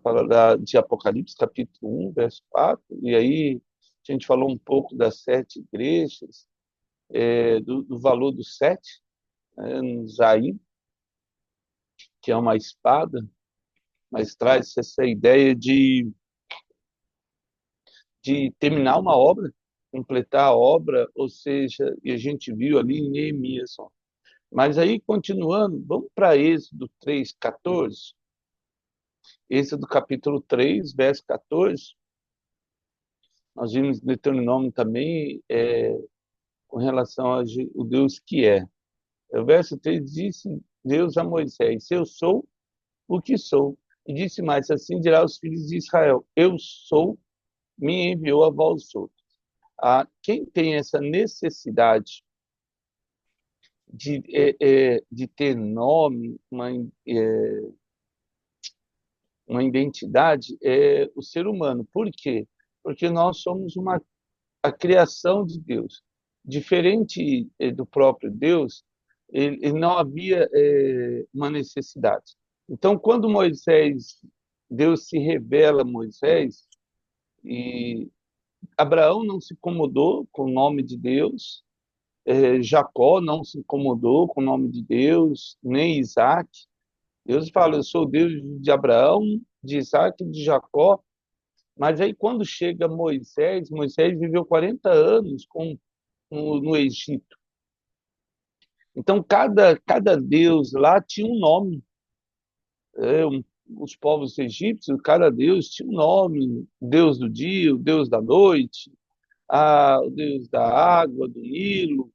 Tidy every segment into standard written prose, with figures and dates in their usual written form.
fala de Apocalipse, capítulo 1, verso 4, e aí a gente falou um pouco das 7 igrejas, do valor do 7, no Zaim, que é uma espada, mas traz essa ideia de terminar uma obra, completar a obra, ou seja, e a gente viu ali em Neemias. Ó. Mas aí, continuando, vamos para Êxodo 3:14. Êxodo capítulo 3, verso 14. Nós vimos Deuteronômio também com relação ao Deus que é. O verso 3 disse Deus a Moisés: Eu sou o que sou. E disse mais: Assim dirá aos filhos de Israel: Eu sou, me enviou a vós outros. Quem tem essa necessidade de ter nome, uma identidade, é o ser humano. Por quê? Porque nós somos a criação de Deus. Diferente do próprio Deus, ele não havia uma necessidade. Então, quando Deus se revela a Moisés, e Abraão não se incomodou com o nome de Deus, Jacó não se incomodou com o nome de Deus, nem Isaac. Deus fala: Eu sou o Deus de Abraão, de Isaac e de Jacó. Mas aí, quando chega Moisés viveu 40 anos no Egito. Então, cada deus lá tinha um nome. Os povos egípcios, cada deus tinha um nome. O deus do dia, o deus da noite, o deus da água, do Nilo,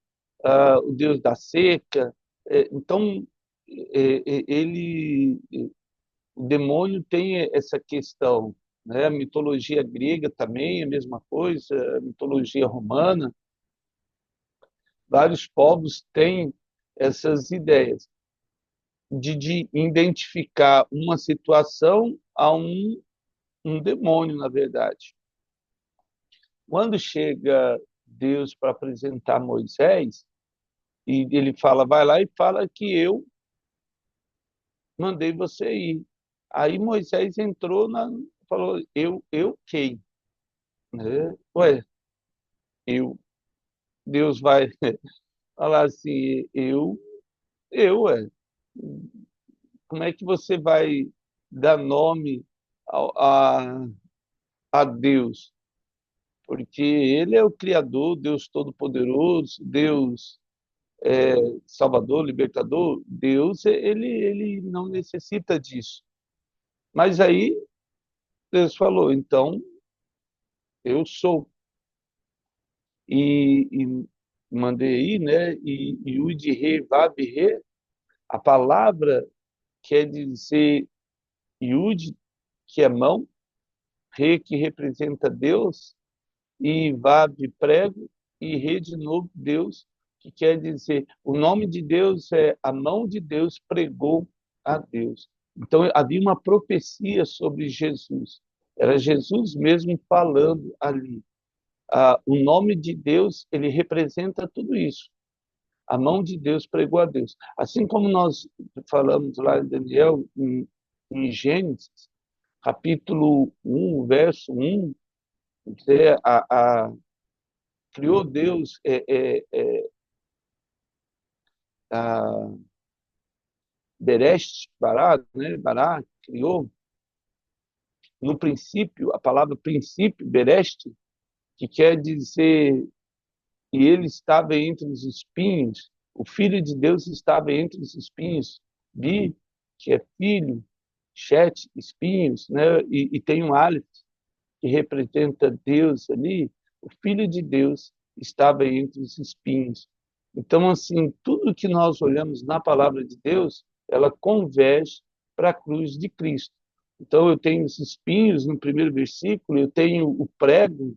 o deus da seca. Então, o demônio tem essa questão, né? A mitologia grega também é a mesma coisa, a mitologia romana, vários povos têm essas ideias de identificar uma situação a um demônio, na verdade. Quando chega Deus para apresentar Moisés, e ele fala: vai lá e fala que eu mandei você ir. Aí Moisés entrou falou: eu quem? Né? Ué, eu. Deus vai falar assim: ué. Como é que você vai dar nome a Deus? Porque Ele é o Criador, Deus Todo-Poderoso, Deus Salvador, Libertador. Deus, ele não necessita disso. Mas aí Deus falou: então eu sou. E mandei ir, né? E Yud Re, Vav Re, a palavra quer dizer Yud, que é mão, Re, que representa Deus, e Vav, prego, e Re, de novo, Deus, que quer dizer, o nome de Deus é a mão de Deus pregou a Deus. Então, havia uma profecia sobre Jesus. Era Jesus mesmo falando ali. O nome de Deus, ele representa tudo isso. A mão de Deus pregou a Deus. Assim como nós falamos lá em Daniel, em Gênesis, capítulo 1, verso 1, criou Deus a Bereshit, Bará, né? Bará criou no princípio, a palavra princípio, Bereshit, que quer dizer, e ele estava entre os espinhos, o Filho de Deus estava entre os espinhos, Bi, que é filho, Shet, espinhos, né? E tem um Aleph, que representa Deus ali, o Filho de Deus estava entre os espinhos. Então, assim, tudo que nós olhamos na palavra de Deus, ela converge para a cruz de Cristo. Então, eu tenho os espinhos no primeiro versículo, eu tenho o prego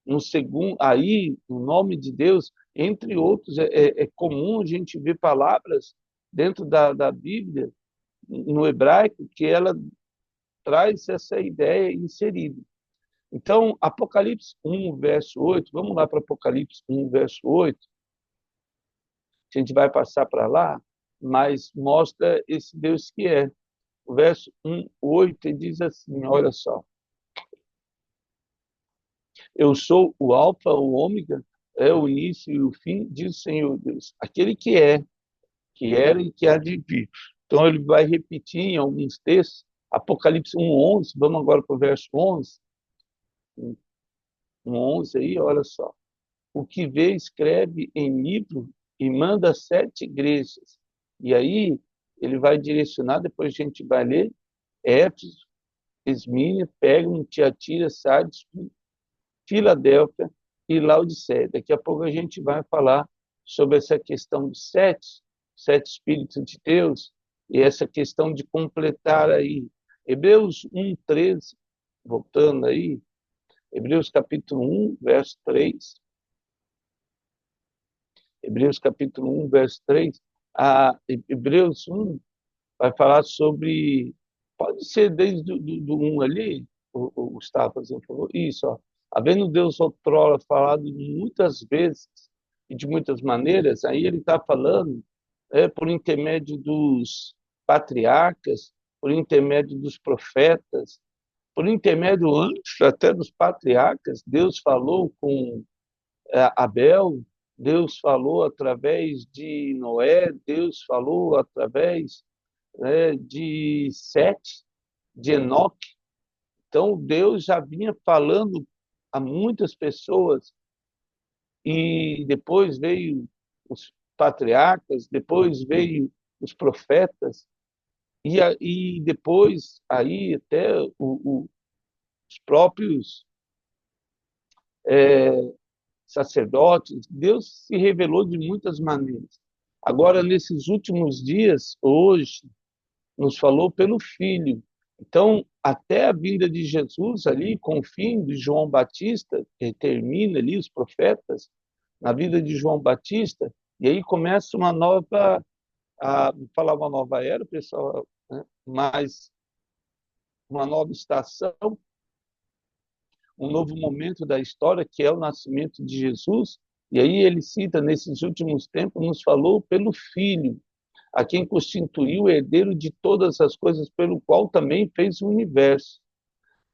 no segundo, aí, o nome de Deus, entre outros, é comum a gente ver palavras dentro da Bíblia, no hebraico, que ela traz essa ideia inserida. Então, Apocalipse 1, verso 8, vamos lá para Apocalipse 1, verso 8, a gente vai passar para lá, mas mostra esse Deus que é. o verso 1, 8, ele diz assim, olha só, eu sou o alfa, o ômega, é o início e o fim, diz o Senhor Deus, aquele que é, que era e que há de vir. Então ele vai repetir em alguns textos, Apocalipse 1:11, vamos agora para o verso 11, 1:11 aí, olha só. O que vê, escreve em livro e manda 7 igrejas. E aí ele vai direcionar, depois a gente vai ler, Éfeso, Esmínia, Pérgamo, Tiatira, Sardes, Filadélfia e Laodiceia. Daqui a pouco a gente vai falar sobre essa questão dos 7 Espíritos de Deus, e essa questão de completar aí. Hebreus 1:13, voltando aí, Hebreus capítulo 1, verso 3. Hebreus capítulo 1, verso 3. Hebreus 1 vai falar sobre, pode ser desde do 1 ali, o Gustavo falou, isso, ó. Havendo Deus outrora falado muitas vezes e de muitas maneiras, aí ele está falando por intermédio dos patriarcas, por intermédio dos profetas, por intermédio antes até dos patriarcas, Deus falou com Abel, Deus falou através de Noé, Deus falou através, né, de Sete, de Enoque. Então, Deus já vinha falando a muitas pessoas, e depois veio os patriarcas, depois veio os profetas, e depois aí até os próprios é, sacerdotes. Deus se revelou de muitas maneiras. Agora, nesses últimos dias, hoje, nos falou pelo Filho. Então, até a vinda de Jesus ali, com o fim de João Batista, que termina ali os profetas, na vida de João Batista, e aí começa uma nova, vou falar uma nova era, pessoal, né? Mas uma nova estação, um novo momento da história, que é o nascimento de Jesus. E aí ele cita, nesses últimos tempos, nos falou pelo Filho, a quem constituiu o herdeiro de todas as coisas, pelo qual também fez o universo.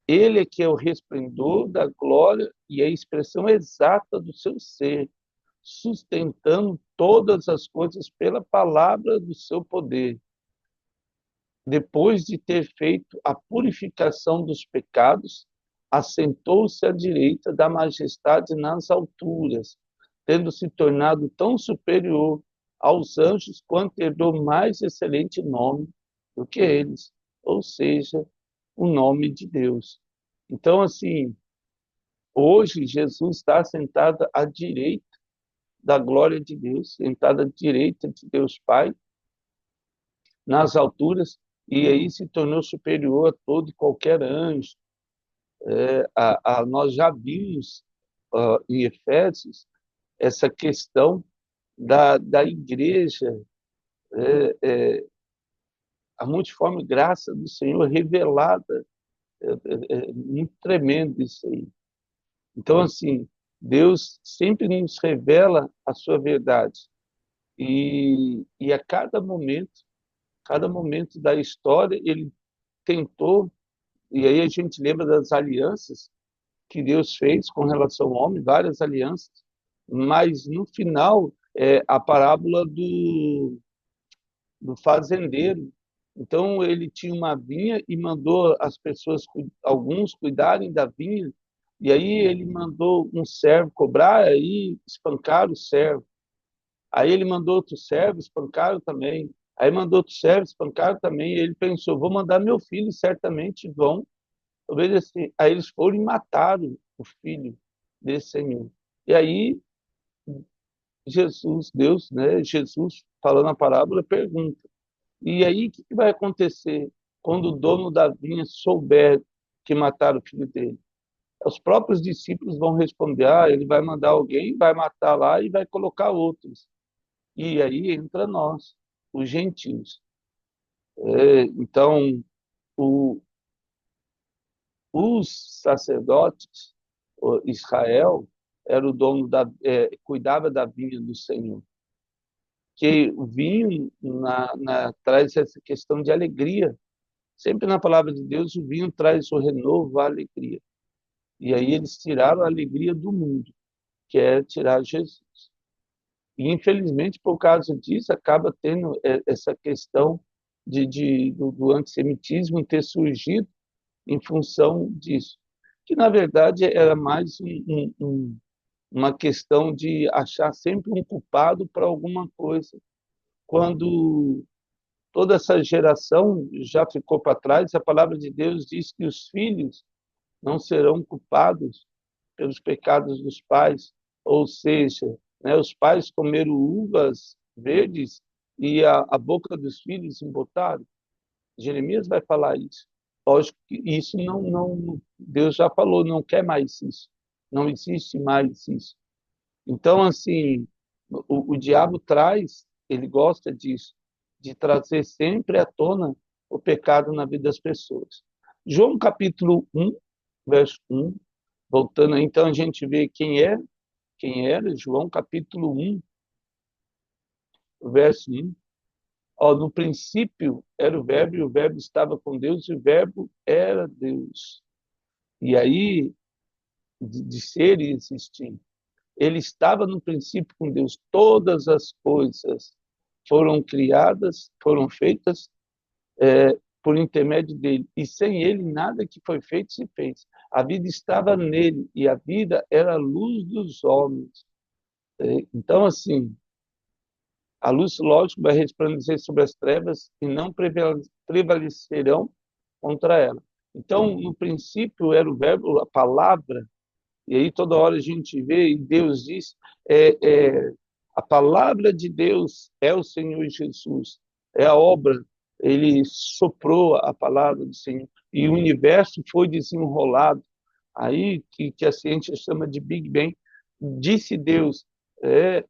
Ele é que é o resplendor da glória e a expressão exata do seu ser, sustentando todas as coisas pela palavra do seu poder. Depois de ter feito a purificação dos pecados, assentou-se à direita da majestade nas alturas, tendo se tornado tão superior aos anjos quanto herdou mais excelente nome do que eles, ou seja, o nome de Deus. Então, assim, hoje Jesus está sentado à direita da glória de Deus, sentado à direita de Deus Pai, nas alturas, e aí se tornou superior a todo e qualquer anjo. Nós já vimos em Efésios essa questão da igreja, a multiforme graça do Senhor revelada. É muito tremendo isso aí. Então, assim, Deus sempre nos revela a sua verdade. E a cada momento da história, ele tentou, e aí a gente lembra das alianças que Deus fez com relação ao homem, várias alianças, mas no final, a parábola do fazendeiro. Então ele tinha uma vinha e mandou as pessoas, alguns cuidarem da vinha, e aí ele mandou um servo cobrar, aí espancaram o servo. Aí ele mandou outro servo, espancaram também. Aí mandou outro servo, espancaram também. E ele pensou, vou mandar meu filho, certamente vão obedecer. Aí eles foram e mataram o filho desse senhor. E aí Jesus, Deus, né, Jesus, falando a parábola, pergunta, e aí o que vai acontecer quando o dono da vinha souber que mataram o filho dele? Os próprios discípulos vão responder, ele vai mandar alguém, vai matar lá e vai colocar outros. E aí entra nós, os gentios. Então, o, os sacerdotes, Israel, era o dono cuidava da vinha do Senhor. Que o vinho traz essa questão de alegria. Sempre na palavra de Deus, o vinho traz o renovo, a alegria. E aí eles tiraram a alegria do mundo, que é tirar Jesus. E, infelizmente, por causa disso, acaba tendo essa questão do antissemitismo ter surgido em função disso. Que, na verdade, era mais uma questão de achar sempre um culpado para alguma coisa. Quando toda essa geração já ficou para trás, a palavra de Deus diz que os filhos não serão culpados pelos pecados dos pais, ou seja, né, os pais comeram uvas verdes e a boca dos filhos embotaram. Jeremias vai falar isso. Lógico que isso Deus já falou, não quer mais isso, não existe mais isso. Então, assim, o diabo traz, ele gosta disso, de trazer sempre à tona o pecado na vida das pessoas. João capítulo 1, verso 1, voltando aí, então a gente vê quem era, João capítulo 1, verso 1. Ó, no princípio era o verbo, e o verbo estava com Deus, e o verbo era Deus. E aí, de ser e existir. Ele estava no princípio com Deus. Todas as coisas foram criadas, foram feitas por intermédio dele. E sem ele, nada que foi feito se fez. A vida estava nele, e a vida era a luz dos homens. Então, assim, a luz, lógico, vai resplandecer sobre as trevas e não prevalecerão contra ela. Então, no princípio era o verbo, a palavra, e aí toda hora a gente vê, e Deus diz, é, é, a palavra de Deus é o Senhor Jesus, é a obra, ele soprou a palavra do Senhor, e o universo foi desenrolado, aí que a ciência chama de Big Bang, disse Deus. É,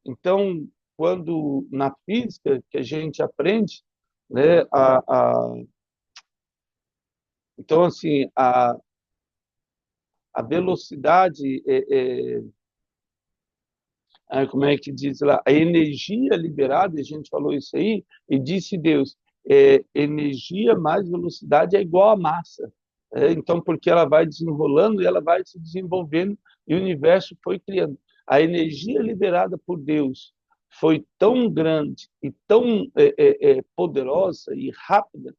então, quando na física que a gente aprende, né, então, assim, a velocidade como é que diz lá, a energia liberada, a gente falou isso aí, e disse Deus, energia mais velocidade é igual a massa. Então, porque ela vai desenrolando e ela vai se desenvolvendo e o universo foi criando. A energia liberada por Deus foi tão grande e tão poderosa e rápida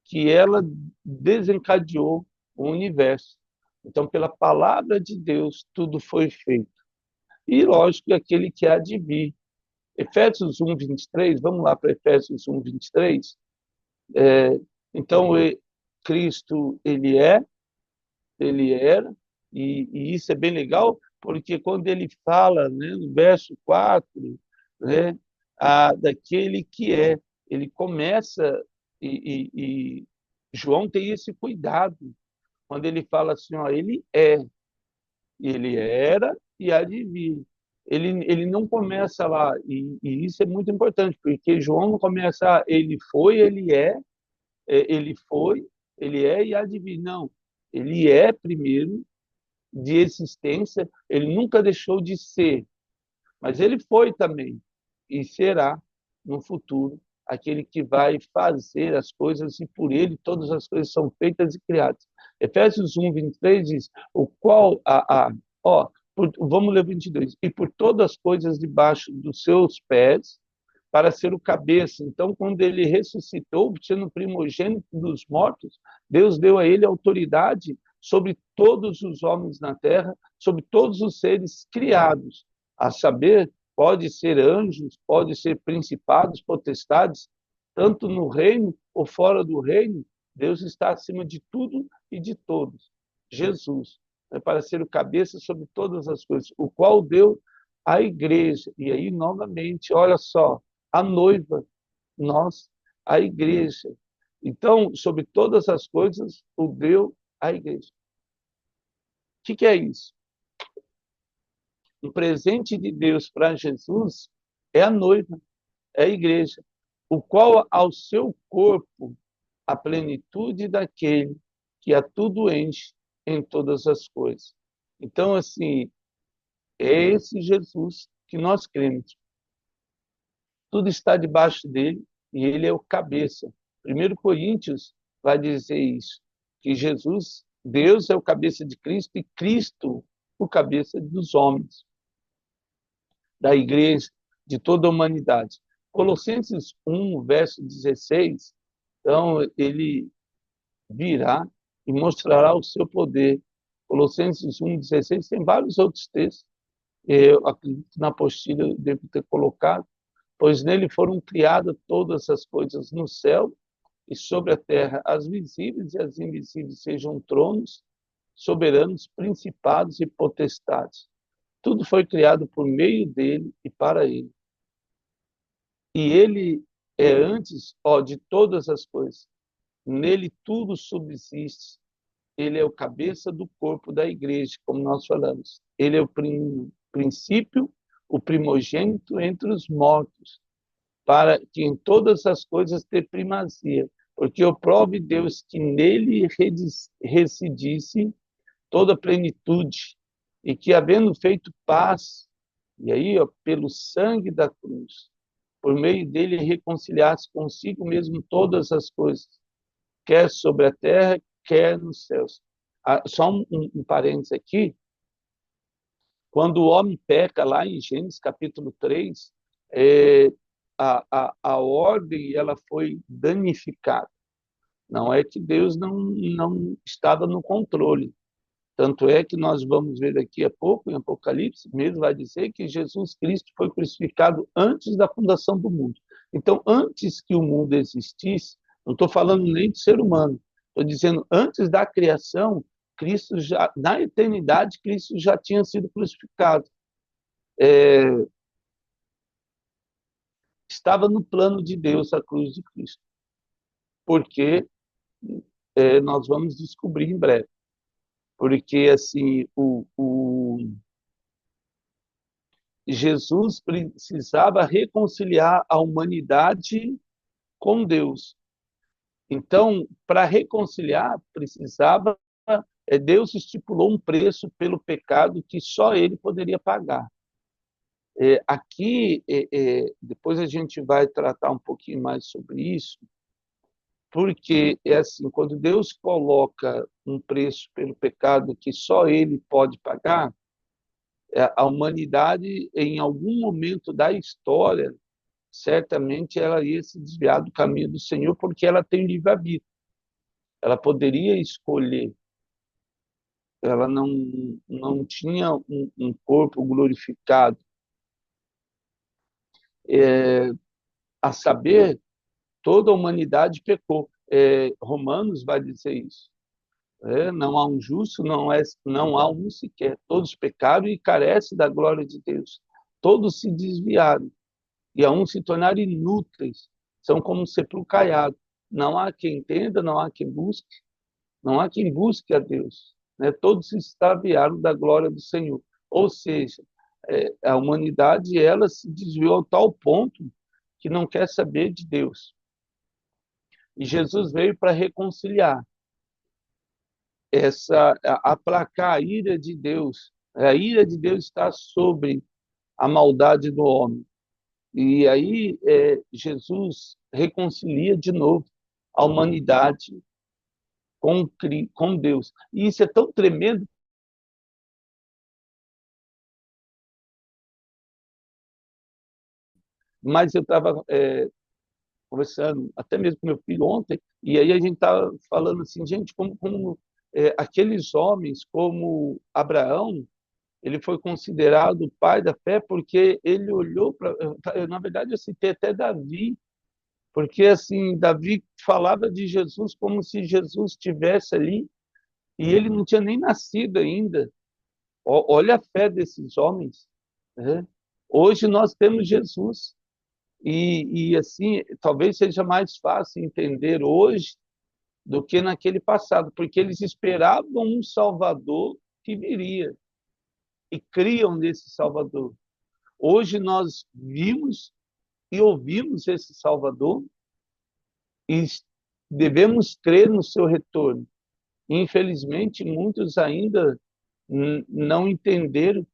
que ela desencadeou o universo. Então, pela palavra de Deus, tudo foi feito. E, lógico, aquele que há de vir. Efésios 1, 23, vamos lá para Efésios 1, 23. Então, Cristo, ele era, e isso é bem legal, porque quando ele fala, né, no verso 4, né, daquele que é, ele começa, e João tem esse cuidado, quando ele fala assim, ó, ele é, ele era e há de vir. Ele não começa lá, e isso é muito importante, porque João não começa, ele foi, ele foi, ele é e há de vir. Não, ele é primeiro de existência, ele nunca deixou de ser, mas ele foi também e será no futuro aquele que vai fazer as coisas e por ele todas as coisas são feitas e criadas. Efésios 1, 23 diz, o qual vamos ler 22, e por todas as coisas debaixo dos seus pés, para ser o cabeça. Então, quando ele ressuscitou, sendo primogênito dos mortos, Deus deu a ele autoridade sobre todos os homens na terra, sobre todos os seres criados, a saber, pode ser anjos, pode ser principados, potestades, tanto no reino ou fora do reino, Deus está acima de tudo e de todos. Jesus, para ser o cabeça sobre todas as coisas, o qual deu à igreja. E aí, novamente, olha só, a noiva, nós, a igreja. Então, sobre todas as coisas, o deu à igreja. O que é isso? Um presente de Deus para Jesus é a noiva, é a igreja, o qual ao seu corpo a plenitude daquele que a tudo enche em todas as coisas. Então, assim, é esse Jesus que nós cremos. Tudo está debaixo dele e ele é o cabeça. 1 Coríntios vai dizer isso, que Jesus, Deus é o cabeça de Cristo e Cristo o cabeça dos homens, da igreja, de toda a humanidade. Colossenses 1, verso 16, então ele virá e mostrará o seu poder. Colossenses 1, 16, tem vários outros textos, eu acredito que na apostila eu devo ter colocado, pois nele foram criadas todas as coisas no céu e sobre a terra, as visíveis e as invisíveis, sejam tronos, soberanos, principados e potestades. Tudo foi criado por meio dele e para ele. E ele é antes, de todas as coisas. Nele tudo subsiste. Ele é o cabeça do corpo da igreja, como nós falamos. Ele é o princípio, o primogênito entre os mortos, para que em todas as coisas dê primazia, porque eu prove Deus que nele residisse toda a plenitude, e que, havendo feito paz, e aí, pelo sangue da cruz, por meio dele reconciliasse consigo mesmo todas as coisas, quer sobre a terra, quer nos céus. Só um parênteses aqui, quando o homem peca, lá em Gênesis capítulo 3, a ordem ela foi danificada. Não é que Deus não estava no controle. Tanto é que nós vamos ver daqui a pouco, em Apocalipse, mesmo vai dizer que Jesus Cristo foi crucificado antes da fundação do mundo. Então, antes que o mundo existisse, não estou falando nem de ser humano, estou dizendo, antes da criação, Cristo já, na eternidade, Cristo já tinha sido crucificado. Estava no plano de Deus a cruz de Cristo, porque nós vamos descobrir em breve. Porque assim, Jesus precisava reconciliar a humanidade com Deus. Então, para reconciliar, precisava. Deus estipulou um preço pelo pecado que só ele poderia pagar. Aqui, depois a gente vai tratar um pouquinho mais sobre isso, porque é assim, quando Deus coloca um preço pelo pecado que só ele pode pagar, a humanidade, em algum momento da história, certamente ela ia se desviar do caminho do Senhor, porque ela tem livre-arbítrio. Ela poderia escolher. Ela não tinha um corpo glorificado. A saber, toda a humanidade pecou. Romanos vai dizer isso. Não há um justo, não há um sequer. Todos pecaram e carecem da glória de Deus. Todos se desviaram. E a uns se tornaram inúteis. São como um sepulcro caiado. Não há quem entenda, não há quem busque. Não há quem busque a Deus. Todos se extraviaram da glória do Senhor. Ou seja, a humanidade ela se desviou a tal ponto que não quer saber de Deus. E Jesus veio para reconciliar, aplacar a ira de Deus. A ira de Deus está sobre a maldade do homem. E aí Jesus reconcilia de novo a humanidade com Deus. E isso é tão tremendo. Mas eu estava conversando até mesmo com meu filho ontem, e aí a gente estava falando assim, gente, como aqueles homens, como Abraão, ele foi considerado o pai da fé porque ele olhou para... Na verdade, eu citei até Davi, porque assim, Davi falava de Jesus como se Jesus estivesse ali, e ele não tinha nem nascido ainda. Olha a fé desses homens. Né? Hoje nós temos Jesus. E assim, talvez seja mais fácil entender hoje do que naquele passado, porque eles esperavam um Salvador que viria e criam nesse Salvador. Hoje nós vimos e ouvimos esse Salvador e devemos crer no seu retorno. Infelizmente, muitos ainda não entenderam,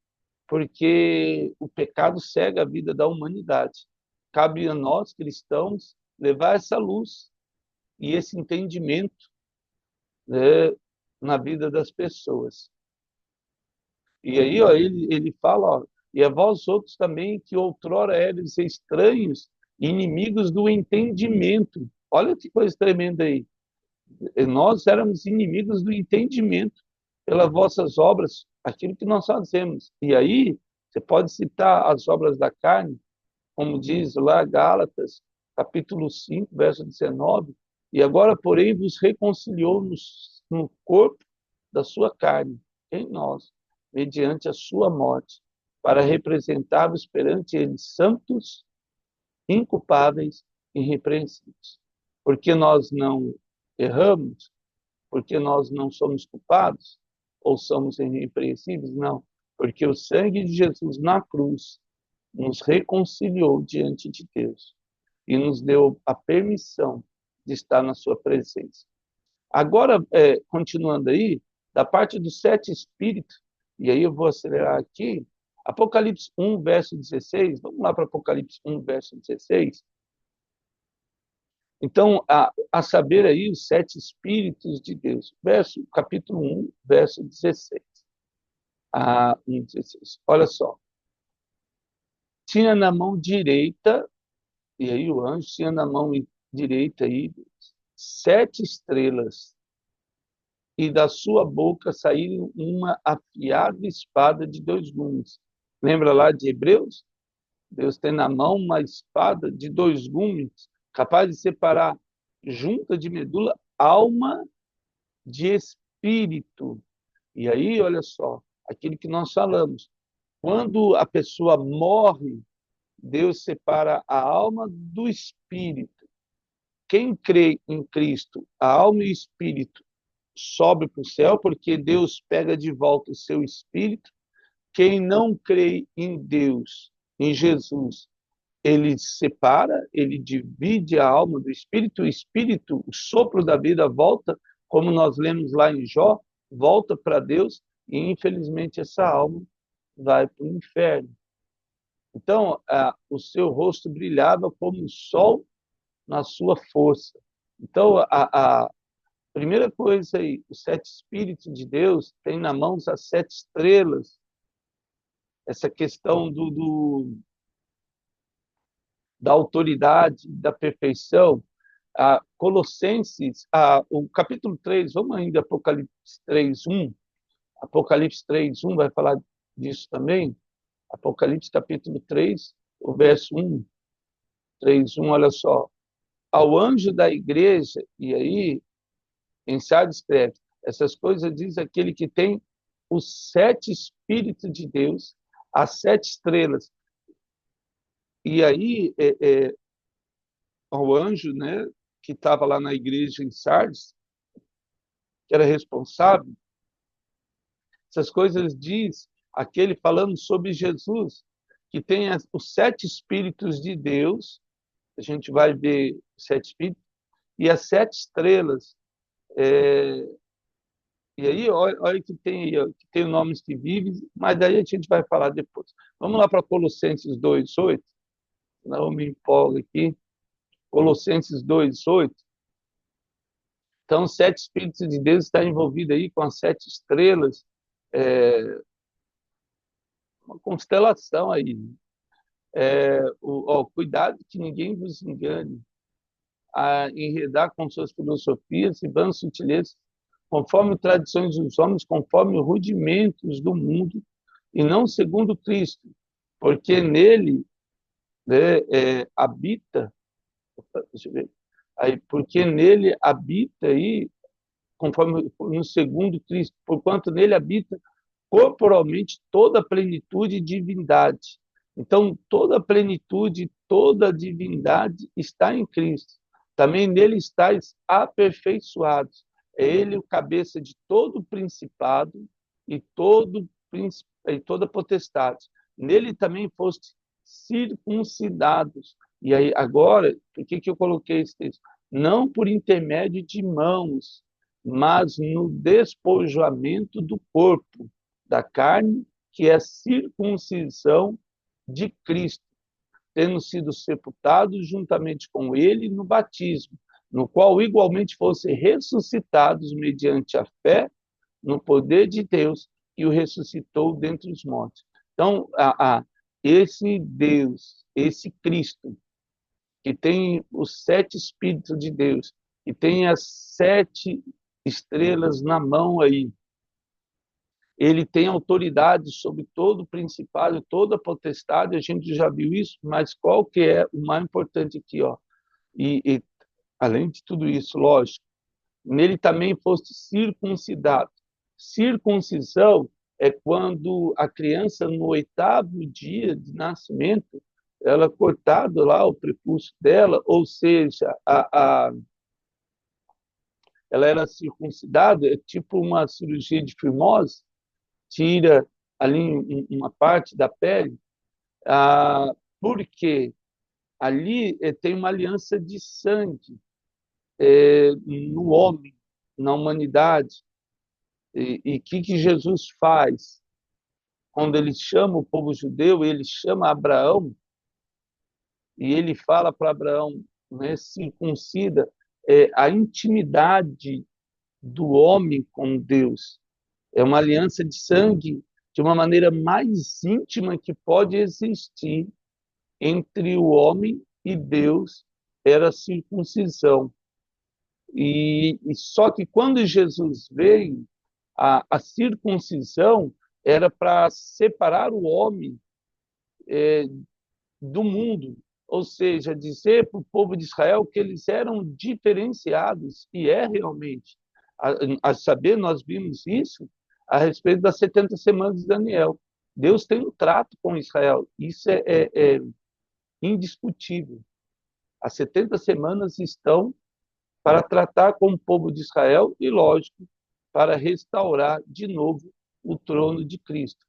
porque o pecado cega a vida da humanidade. Cabe a nós, cristãos, levar essa luz e esse entendimento, né, na vida das pessoas. E aí, ó, ele fala, ó, e a vós outros também que outrora eres estranhos, inimigos do entendimento. Olha que coisa tremenda aí. Nós éramos inimigos do entendimento pelas vossas obras, aquilo que nós fazemos. E aí, você pode citar as obras da carne, como diz lá Gálatas, capítulo 5, verso 19, e agora, porém, vos reconciliou no corpo da sua carne, em nós, mediante a sua morte, para representar-vos perante ele santos, inculpáveis e irrepreensíveis. Porque nós não erramos, porque nós não somos culpados ou somos irrepreensíveis, não, porque o sangue de Jesus na cruz nos reconciliou diante de Deus e nos deu a permissão de estar na sua presença. Agora, continuando aí, da parte dos 7 espíritos, e aí eu vou acelerar aqui, Apocalipse 1, verso 16, vamos lá para Apocalipse 1, verso 16. Então, a saber aí os 7 espíritos de Deus, capítulo 1, verso 16. 1, 16. Olha só. Tinha na mão direita, e aí o anjo tinha na mão direita aí 7 estrelas, e da sua boca saiu uma afiada espada de 2 gumes. Lembra lá de Hebreus? Deus tem na mão uma espada de 2 gumes, capaz de separar junta de medula, alma de espírito. E aí, olha só, aquilo que nós falamos, quando a pessoa morre, Deus separa a alma do espírito. Quem crê em Cristo, a alma e o espírito sobe para o céu, porque Deus pega de volta o seu espírito. Quem não crê em Deus, em Jesus, ele separa, ele divide a alma do espírito, o espírito, o sopro da vida volta, como nós lemos lá em Jó, volta para Deus, e infelizmente essa alma vai para o inferno. Então, o seu rosto brilhava como o sol na sua força. Então, a primeira coisa aí, os 7 Espíritos de Deus têm na mão as 7 estrelas. Essa questão da autoridade, da perfeição. Colossenses, o capítulo 3, vamos ainda Apocalipse 3:1. Apocalipse 3:1 vai falar disso também. Apocalipse capítulo 3, o verso 1. 3:1, olha só. Ao anjo da igreja, e aí, em Sardes escreve, essas coisas diz aquele que tem os 7 Espíritos de Deus, as 7 estrelas. E aí, ao anjo, né, que estava lá na igreja em Sardes, que era responsável, essas coisas diz aquele falando sobre Jesus, que tem os 7 Espíritos de Deus, a gente vai ver os 7 Espíritos, e as 7 estrelas. E aí, olha que tem nomes que vivem, mas daí a gente vai falar depois. Vamos lá para Colossenses 2:8. Não me empolgo aqui. Colossenses 2:8. Então, os 7 Espíritos de Deus estão envolvidos aí com as 7 estrelas, uma constelação aí. Cuidado que ninguém vos engane a enredar com suas filosofias e vãs sutilezas, conforme tradições dos homens, conforme rudimentos do mundo, e não segundo Cristo, porque nele, né, habita, deixa eu ver, aí, porque nele habita aí, conforme no segundo Cristo, porquanto nele habita corporalmente toda a plenitude de divindade. Então, toda a plenitude, toda a divindade está em Cristo. Também nele estáis aperfeiçoados. É ele o cabeça de todo o principado e toda potestade. Nele também foste circuncidados. E aí, agora, por que eu coloquei esse texto? Não por intermédio de mãos, mas no despojamento do corpo, da carne, que é a circuncisão de Cristo, tendo sido sepultados juntamente com ele no batismo, no qual igualmente fossem ressuscitados mediante a fé no poder de Deus que o ressuscitou dentre os mortos. Então, esse Deus, esse Cristo, que tem os 7 Espíritos de Deus, que tem as 7 estrelas na mão aí, ele tem autoridade sobre todo o principado, toda a potestade, a gente já viu isso, mas qual que é o mais importante aqui, ó? E além de tudo isso, lógico, nele também foste circuncidado. Circuncisão é quando a criança, no 8º dia de nascimento, ela é cortada lá o prepúcio dela, ou seja, ela era circuncidada, é tipo uma cirurgia de fimose, tira ali uma parte da pele, porque ali tem uma aliança de sangue no homem, na humanidade. E que Jesus faz? Quando ele chama o povo judeu, ele chama Abraão, e ele fala para Abraão, né, circuncida, a intimidade do homem com Deus. É uma aliança de sangue de uma maneira mais íntima que pode existir entre o homem e Deus, era a circuncisão. E só que quando Jesus veio, a circuncisão era para separar o homem do mundo, ou seja, dizer para o povo de Israel que eles eram diferenciados, e é realmente. A saber, nós vimos isso a respeito das 70 semanas de Daniel. Deus tem um trato com Israel, isso é indiscutível. As 70 semanas estão para tratar com o povo de Israel e, lógico, para restaurar de novo o trono de Cristo.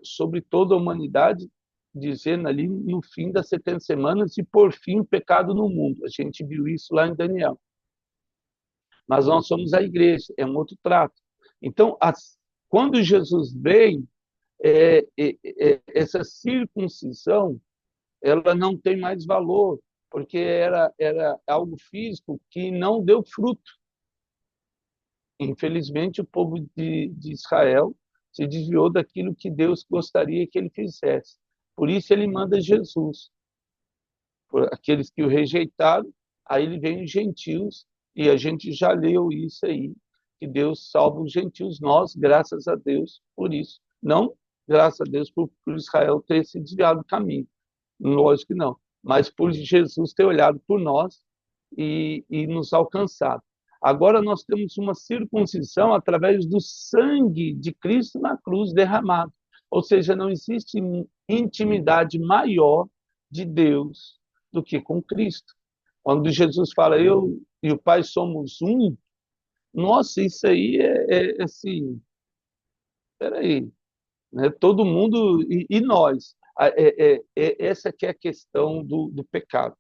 Sobre toda a humanidade, dizendo ali no fim das 70 semanas e, por fim, o pecado no mundo. A gente viu isso lá em Daniel. Mas nós somos a igreja, é um outro trato. Então, quando Jesus veio, essa circuncisão, ela não tem mais valor, porque era algo físico que não deu fruto. Infelizmente, o povo de Israel se desviou daquilo que Deus gostaria que ele fizesse. Por isso, ele manda Jesus. Por aqueles que o rejeitaram, aí ele vem os gentios, e a gente já leu isso aí, que Deus salva os gentios, nós, graças a Deus, por isso. Não graças a Deus por Israel ter se desviado do caminho. Lógico que não. Mas por Jesus ter olhado por nós e nos alcançado. Agora nós temos uma circuncisão através do sangue de Cristo na cruz derramado. Ou seja, não existe intimidade maior de Deus do que com Cristo. Quando Jesus fala, eu e o Pai somos um, nossa, isso aí é assim, peraí, né? Todo mundo, e nós? Essa que é a questão do pecado.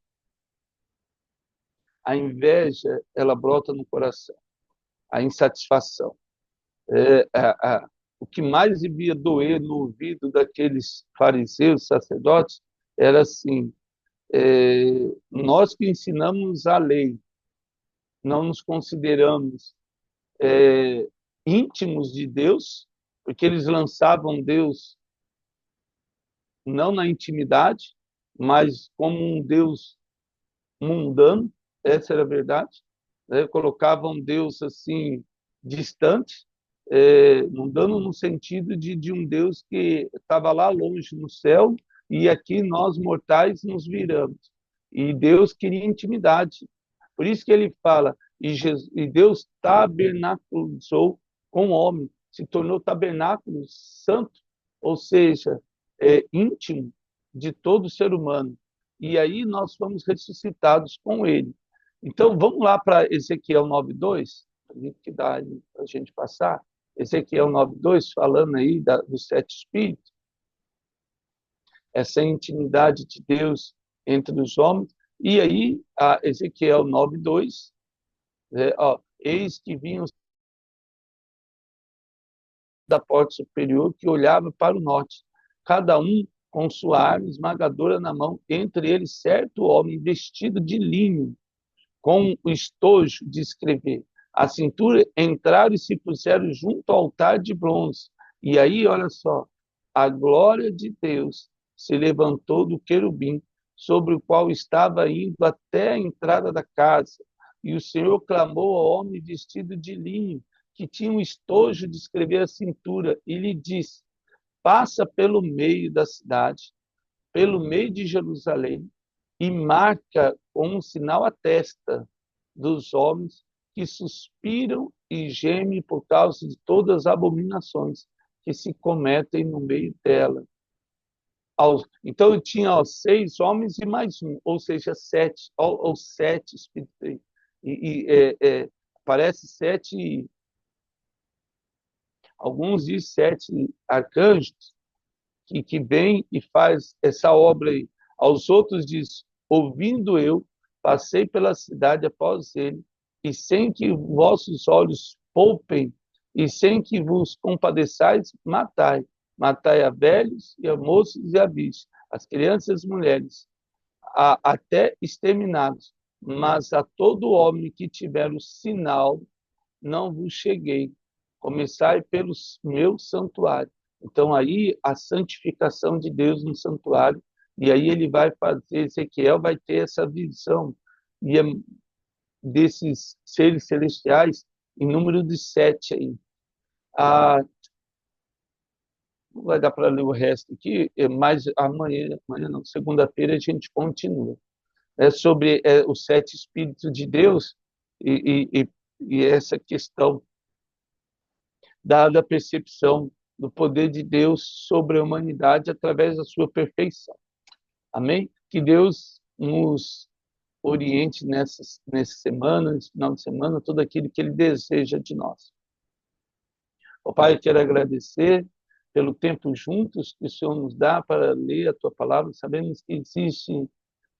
A inveja, ela brota no coração, a insatisfação. O que mais devia doer no ouvido daqueles fariseus, sacerdotes, era assim, nós que ensinamos a lei, não nos consideramos íntimos de Deus, porque eles lançavam Deus não na intimidade, mas como um Deus mundano, essa era a verdade, né? Colocavam Deus assim distante, mundano no sentido de um Deus que estava lá longe no céu e aqui nós mortais nos viramos. E Deus queria intimidade. Por isso que ele fala, e Deus tabernaculizou com o homem, se tornou tabernáculo santo, ou seja, íntimo de todo ser humano. E aí nós fomos ressuscitados com ele. Então, vamos lá para Ezequiel 9:2, que dá para a gente passar. Ezequiel 9:2, falando aí dos 7 espíritos, essa intimidade de Deus entre os homens. E aí, a Ezequiel 9:2, eis que vinham da porta superior que olhava para o norte, cada um com sua arma esmagadora na mão, entre eles certo homem vestido de linho, com o estojo de escrever. A cintura entraram e se puseram junto ao altar de bronze. E aí, olha só, a glória de Deus se levantou do querubim, sobre o qual estava indo até a entrada da casa. E o Senhor clamou ao homem vestido de linho, que tinha um estojo de escrever a cintura, e lhe disse: passa pelo meio da cidade, pelo meio de Jerusalém, e marca com um sinal a testa dos homens que suspiram e gemem por causa de todas as abominações que se cometem no meio dela. Então, eu tinha 6 homens e mais um, ou seja, 7, ou 7 espíritos. Parece 7, alguns dizem 7 arcanjos, que vem e faz essa obra aí. Aos outros diz: ouvindo eu, passei pela cidade após ele, e sem que vossos olhos poupem, e sem que vos compadeçais, matai. Matai a velhos e a moços e a bichos, as crianças e as mulheres, até exterminados. Mas a todo homem que tiver o sinal, não vos cheguei. Começai pelo meu santuário. Então, aí, a santificação de Deus no santuário, e aí ele vai fazer, Ezequiel vai ter essa visão e desses seres celestiais em número de 7 aí. Não vai dar para ler o resto aqui, mas amanhã não, segunda-feira a gente continua. É sobre os 7 Espíritos de Deus e essa questão da percepção do poder de Deus sobre a humanidade através da sua perfeição. Amém? Que Deus nos oriente nessa semana, nesse final de semana, tudo aquilo que Ele deseja de nós. Ó Pai, eu quero agradecer pelo tempo juntos que o Senhor nos dá para ler a Tua palavra. Sabemos que existem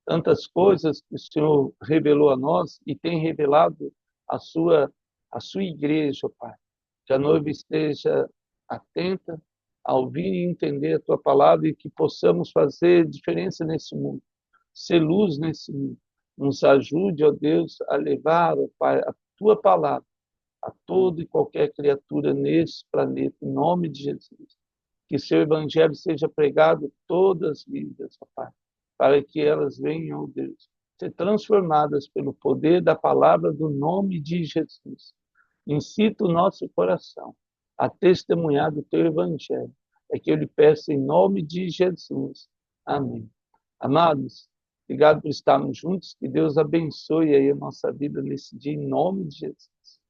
tantas coisas que o Senhor revelou a nós e tem revelado a sua igreja, ó Pai. Que a noiva esteja atenta a ouvir e entender a Tua palavra e que possamos fazer diferença nesse mundo, ser luz nesse mundo. Nos ajude, ó Deus, a levar, ó Pai, a Tua palavra a toda e qualquer criatura nesse planeta, em nome de Jesus. Que Seu Evangelho seja pregado em todas as vidas, ó Pai, para que elas venham, ó Deus, ser transformadas pelo poder da palavra do nome de Jesus. Incita o nosso coração a testemunhar do Teu Evangelho. É que eu lhe peço em nome de Jesus. Amém. Amados, obrigado por estarmos juntos. Que Deus abençoe aí a nossa vida nesse dia, em nome de Jesus.